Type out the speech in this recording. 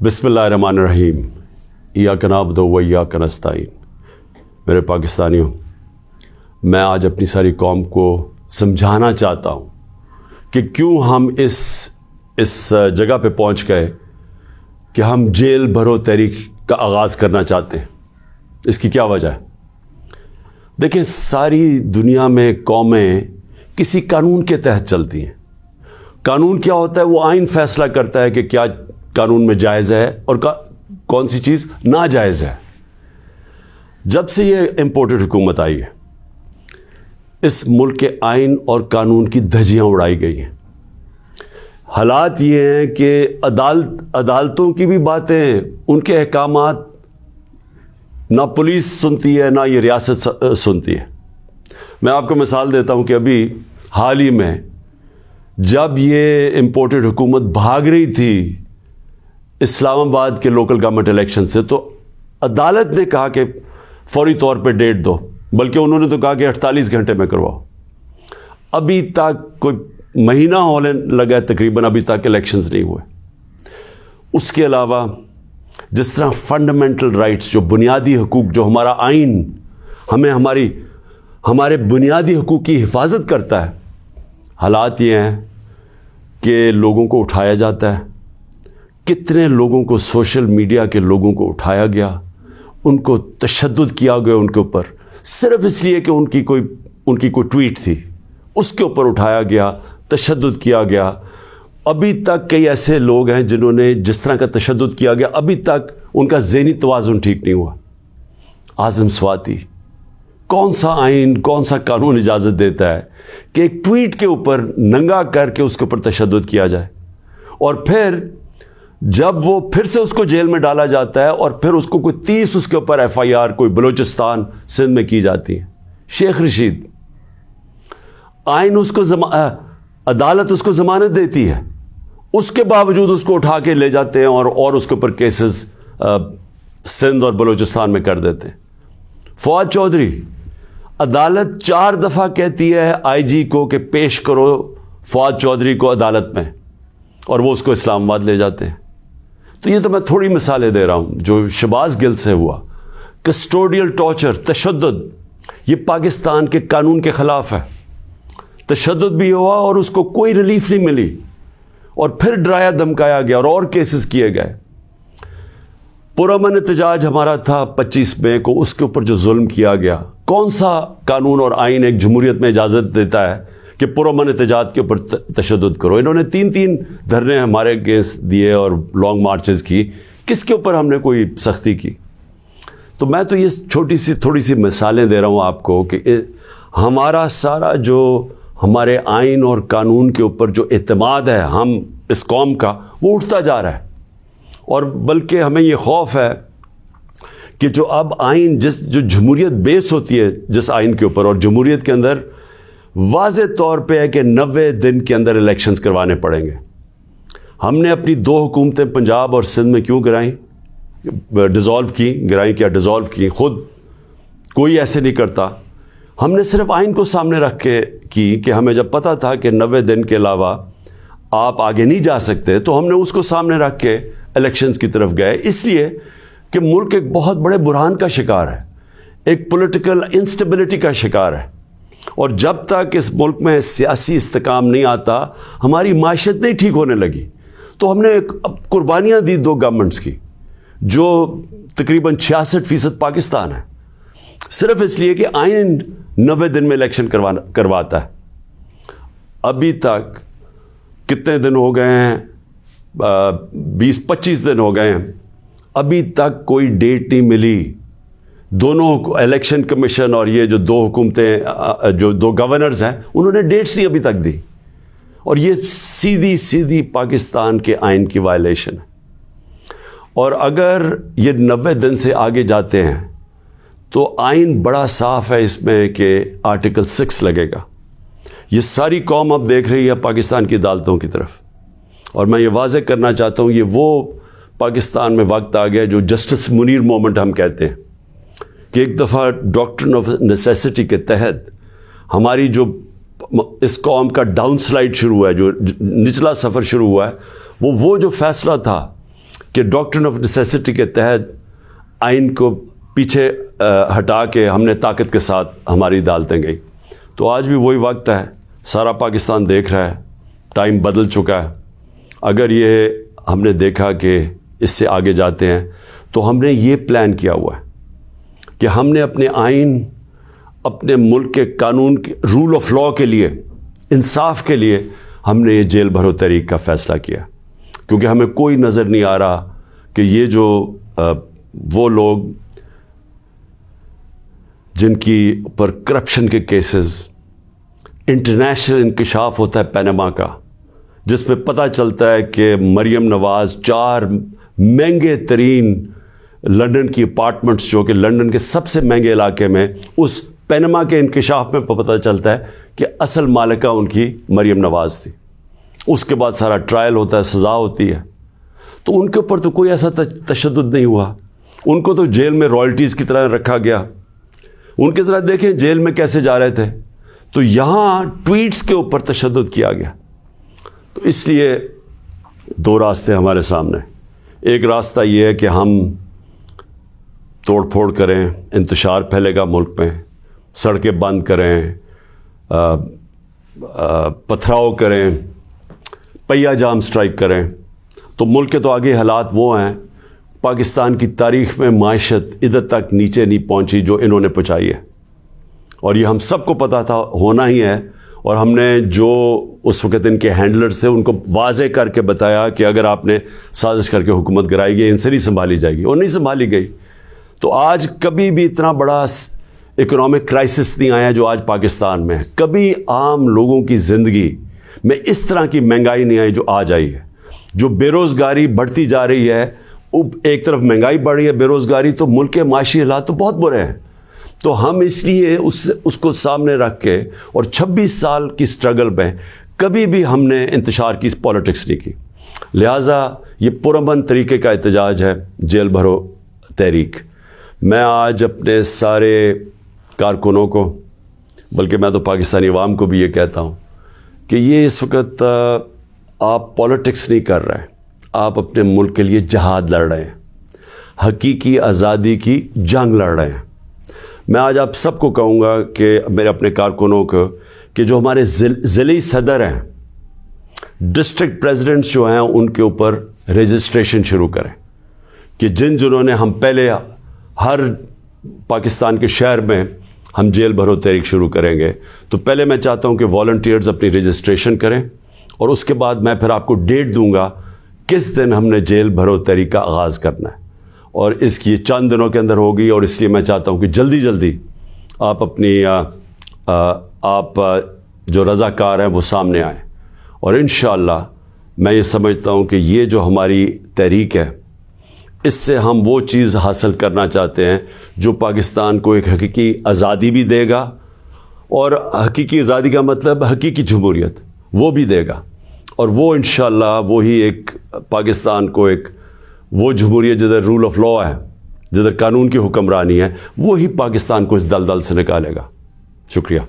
बिस्मिल्लाहिर्रहमानिर्रहीम। इय्याका नअबुदु व इय्याका नस्तईन। मेरे पाकिस्तानियों, मैं आज अपनी सारी कौम को समझाना चाहता हूँ कि क्यों हम इस जगह पे पहुँच गए कि हम जेल भरो तहरीक का आगाज़ करना चाहते हैं। इसकी क्या वजह है? देखें, सारी दुनिया में कौमें किसी कानून के तहत चलती हैं। कानून क्या होता है? वो आइन फैसला करता है कि क्या कानून में जायज़ है और कौन सी चीज़ नाजायज़ है। जब से ये इम्पोर्टेड हुकूमत आई है, इस मुल्क के आइन और कानून की धज्जियाँ उड़ाई गई हैं। हालात ये हैं कि अदालतों की भी बातें, उनके अहकामात ना पुलिस सुनती है, ना ये रियासत सुनती है। मैं आपको मिसाल देता हूँ कि अभी हाल ही में जब ये इम्पोर्टेड हुकूमत भाग रही थी इस्लामाबाद के लोकल गवर्नमेंट इलेक्शन से, तो अदालत ने कहा कि फौरी तौर पे डेट दो, बल्कि उन्होंने तो कहा कि 48 घंटे में करवाओ। अभी तक कोई महीना होने लगा है तकरीबन, अभी तक इलेक्शंस नहीं हुए। उसके अलावा जिस तरह फंडामेंटल राइट्स, जो बुनियादी हकूक़, जो हमारा आइन हमें हमारे बुनियादी हकूक़ की हिफाजत करता है, हालात ये हैं कि लोगों को उठाया जाता है। कितने लोगों को, सोशल मीडिया के लोगों को उठाया गया, उनको तशद्दुद किया गया उनके ऊपर, सिर्फ इसलिए कि उनकी कोई ट्वीट थी, उसके ऊपर उठाया गया, तशद्दुद किया गया। अभी तक कई ऐसे लोग हैं जिन्होंने जिस तरह का तशद्दुद किया गया, अभी तक उनका ज़हनी तवाज़ुन ठीक नहीं हुआ। आज़म स्वाति, कौन सा आइन, कौन सा कानून इजाज़त देता है कि एक ट्वीट के ऊपर नंगा करके उसके ऊपर तशद्दुद किया जाए, और फिर जब वो फिर से उसको जेल में डाला जाता है और फिर उसको कोई 30 उसके ऊपर FIR कोई बलूचिस्तान सिंध में की जाती है। शेख रशीद, आइन उसको अदालत उसको ज़मानत देती है, उसके बावजूद उसको उठा के ले जाते हैं और उसके ऊपर केसेस सिंध और बलूचिस्तान में कर देते हैं। फवाद चौधरी, अदालत 4 दफ़ा कहती है IG को कि पेश करो फवाद चौधरी को अदालत में, और वो उसको इस्लामाबाद ले जाते हैं। तो ये तो मैं थोड़ी मिसालें दे रहा हूँ। जो शहबाज गिल से हुआ, कस्टोडियल टॉर्चर, तशद्दुद, ये पाकिस्तान के कानून के ख़िलाफ़ है। तशद्दुद भी हुआ और उसको कोई रिलीफ नहीं मिली, और फिर डराया धमकाया गया और केसेस किए गए। पुरअमन एहतजाज हमारा था 25 मई को, उसके ऊपर जो जुल्म किया गया, कौन सा कानून और आइन एक जमहूरियत में इजाज़त देता है कि पुरअमन एहतजाज के ऊपर तशद्दुद करो? इन्होंने 3 धरने हमारे अगेंस्ट दिए और लॉन्ग मार्चेस की, किसके ऊपर हमने कोई सख्ती की? तो मैं तो ये थोड़ी सी मिसालें दे रहा हूँ आपको कि हमारा सारा जो हमारे आइन और कानून के ऊपर जो एतमाद है हम इस कौम का, वो उठता जा रहा है। और बल्कि हमें ये खौफ है कि जो अब आइन, जो जमहूरियत बेस होती है जिस आइन के ऊपर, और जमहूरियत के अंदर वाज़े तौर पे है कि 90 दिन के अंदर इलेक्शंस करवाने पड़ेंगे। हमने अपनी 2 हुकूमतें पंजाब और सिंध में क्यों गिराई, डिज़ोल्व की? खुद कोई ऐसे नहीं करता। हमने सिर्फ आइन को सामने रख के की कि हमें जब पता था कि 90 दिन के अलावा आप आगे नहीं जा सकते, तो हमने उसको सामने रख के इलेक्शंस की तरफ गए, इसलिए कि मुल्क एक बहुत बड़े बुरहान का शिकार है, एक पॉलिटिकल इंस्टेबिलिटी का शिकार है। और जब तक इस मुल्क में सियासी इस्तेकाम नहीं आता, हमारी माशत नहीं ठीक होने लगी। तो हमने अब कुर्बानियाँ दी 2 गवर्नमेंट्स की, जो तकरीबन 66% पाकिस्तान है, सिर्फ इसलिए कि आइन 90 दिन में इलेक्शन करवाता है। अभी तक कितने दिन हो गए हैं? 20-25 दिन हो गए हैं, अभी तक कोई डेट नहीं मिली। दोनों इलेक्शन कमीशन और ये जो 2 हुकूमतें, जो 2 गवर्नर्स हैं, उन्होंने डेट्स नहीं अभी तक दी, और ये सीधी पाकिस्तान के आइन की वायलेशन है। और अगर ये 90 दिन से आगे जाते हैं तो आइन बड़ा साफ है इसमें कि आर्टिकल 6 लगेगा। ये सारी कौम अब देख रही है पाकिस्तान की अदालतों की तरफ, और मैं ये वाज़ेह करना चाहता हूँ, ये वो पाकिस्तान में वक्त आ गया जो जस्टिस मुनीर मोमेंट हम कहते हैं, कि एक दफ़ा डॉक्ट्रिन ऑफ नेसेसिटी के तहत हमारी जो इस कौम का डाउन स्लाइड शुरू हुआ है, जो निचला सफ़र शुरू हुआ है, वो जो फ़ैसला था کہ ڈاکٹرن آف نیسیسٹی کے تحت آئین کو پیچھے ہٹا کے ہم نے طاقت کے ساتھ ہماری عدالتیں گئی. تو آج بھی وہی وقت ہے, سارا پاکستان دیکھ رہا ہے, ٹائم بدل چکا ہے. اگر یہ ہم نے دیکھا کہ اس سے آگے جاتے ہیں تو ہم نے یہ پلان کیا ہوا ہے کہ ہم نے اپنے آئین, اپنے ملک کے قانون کے رول آف لاء کے لیے, انصاف کے لیے ہم نے یہ جیل بھرو تحریک کا فیصلہ کیا, کیونکہ ہمیں کوئی نظر نہیں آ رہا کہ یہ جو وہ لوگ جن کی پر کرپشن کے کیسز, انٹرنیشنل انکشاف ہوتا ہے پینما کا, جس میں پتہ چلتا ہے کہ مریم نواز 4 مہنگے ترین لنڈن کی اپارٹمنٹس, جو کہ لنڈن کے سب سے مہنگے علاقے میں, اس پینما کے انکشاف میں پتہ چلتا ہے کہ اصل مالکہ ان کی مریم نواز تھی. اس کے بعد سارا ٹرائل ہوتا ہے, سزا ہوتی ہے. تو ان کے اوپر تو کوئی ایسا تشدد نہیں ہوا, ان کو تو جیل میں رائلٹیز کی طرح رکھا گیا. ان کے ذرا دیکھیں جیل میں کیسے جا رہے تھے. تو یہاں ٹویٹس کے اوپر تشدد کیا گیا. تو اس لیے 2 راستے ہمارے سامنے. ایک راستہ یہ ہے کہ ہم توڑ پھوڑ کریں, انتشار پھیلے گا ملک میں, سڑکیں بند کریں, پتھراؤ کریں, پہیا جام سٹرائک کریں. تو ملک کے تو آگے حالات وہ ہیں, پاکستان کی تاریخ میں معیشت ادھر تک نیچے نہیں پہنچی جو انہوں نے پہنچائی ہے, اور یہ ہم سب کو پتہ تھا ہونا ہی ہے. اور ہم نے جو اس وقت ان کے ہینڈلرز تھے ان کو واضح کر کے بتایا کہ اگر آپ نے سازش کر کے حکومت گرائی گئی, ان سے نہیں سنبھالی جائے گی, اور نہیں سنبھالی گئی. تو آج کبھی بھی اتنا بڑا اکنامک کرائسس نہیں آیا جو آج پاکستان میں ہے. کبھی عام لوگوں کی زندگی میں اس طرح کی مہنگائی نہیں آئی جو آج آئی ہے. جو بے روزگاری بڑھتی جا رہی ہے, ایک طرف مہنگائی بڑھ رہی ہے, بے روزگاری, تو ملک کے معاشی حالات تو بہت برے ہیں. تو ہم اس لیے اس کو سامنے رکھ کے, اور 26 سال کی سٹرگل میں کبھی بھی ہم نے انتشار کی پالیٹکس نہیں کی. لہٰذا یہ پرامن طریقے کا احتجاج ہے جیل بھرو تحریک. میں آج اپنے سارے کارکنوں کو, بلکہ میں تو پاکستانی عوام کو بھی یہ کہتا ہوں کہ یہ اس وقت آپ پالیٹکس نہیں کر رہے ہیں, آپ اپنے ملک کے لیے جہاد لڑ رہے ہیں, حقیقی آزادی کی جنگ لڑ رہے ہیں. میں آج آپ سب کو کہوں گا کہ میرے اپنے کارکنوں کو کہ جو ہمارے ضلعی صدر ہیں, ڈسٹرکٹ پریزیڈنٹس جو ہیں, ان کے اوپر رجسٹریشن شروع کریں. کہ جنہوں نے ہم پہلے ہر پاکستان کے شہر میں ہم جیل بھرو تحریک شروع کریں گے, تو پہلے میں چاہتا ہوں کہ والنٹیئرز اپنی رجسٹریشن کریں, اور اس کے بعد میں پھر آپ کو ڈیٹ دوں گا کس دن ہم نے جیل بھرو تحریک کا آغاز کرنا ہے. اور اس کی چند دنوں کے اندر ہوگی, اور اس لیے میں چاہتا ہوں کہ جلدی جلدی آپ اپنی آپ جو رضاکار ہیں وہ سامنے آئیں. اور انشاءاللہ میں یہ سمجھتا ہوں کہ یہ جو ہماری تحریک ہے, اس سے ہم وہ چیز حاصل کرنا چاہتے ہیں جو پاکستان کو ایک حقیقی آزادی بھی دے گا, اور حقیقی آزادی کا مطلب حقیقی جمہوریت وہ بھی دے گا. اور وہ انشاءاللہ وہی ایک پاکستان کو ایک وہ جمہوریت جدھر رول آف لاء ہے, جدھر قانون کی حکمرانی ہے, وہی پاکستان کو اس دلدل سے نکالے گا. شکریہ.